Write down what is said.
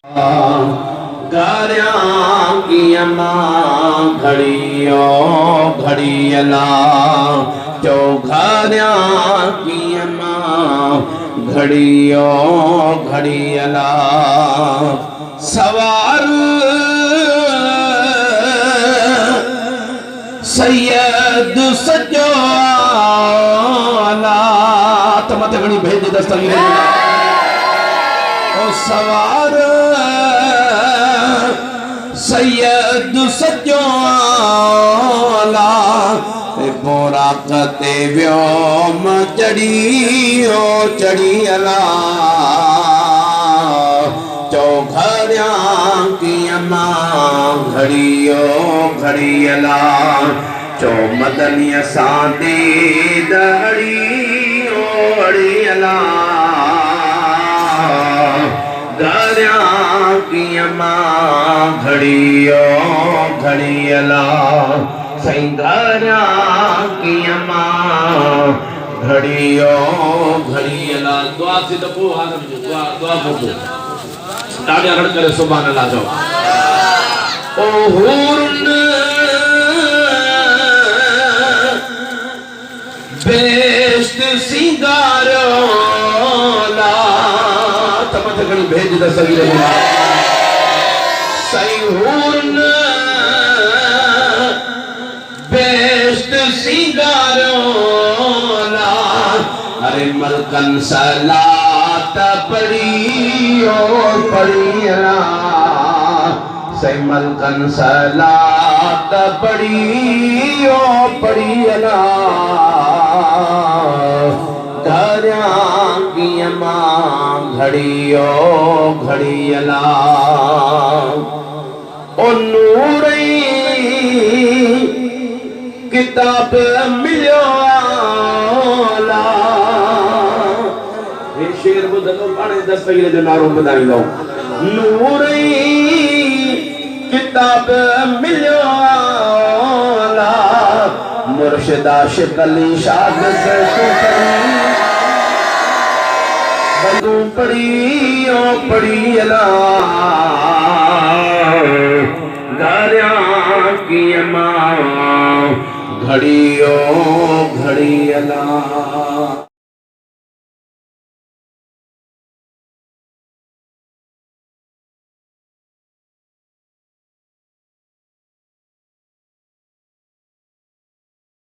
गारिया की अम्मा घड़ियो घड़ियला चौघारिया की अम्मा घड़ियो घड़ियला सवार सैयद सजो आला तो मत घणी भेज दस्तगीर ओ सवार सैयद सजो आला बोरा कते व्योम चढ़ियो चढ़ियला चौघरिया की अम्मा घड़ियो घड़ियला चो मदनिया सादी दड़ियो अड़ियला घरिया की अम्मा घड़ियो घड़ियला सही घरिया की अम्मा घड़ियो घड़ियला दुआ से दबो आदम जो दुआ दुआ बोलो ताड़ियां रड़ करे सुभान अल्लाह जो ओ हुरन बेश्त सिंगारो ला तमत घणी भेज द सगीर सही हुरन बेश्त सिंगारो ला अरे मलकन सलात पढ़ियो पढ़ियला सही मलकन सलात पढ़ियो पढ़ियला घरिया की अम्मा घड़ियो घड़ियला ओ नूरई किताब मिलियो आला ये शेर बुधलो पाणे दस्तगीर जो नारो ॿुधाईंदो नूरई किताब मिलियो आला मुर्शिदा शिकली शाद से बंदू पढ़ियो पढ़ियला घरिया की अम्मा घड़ियो घड़ियला।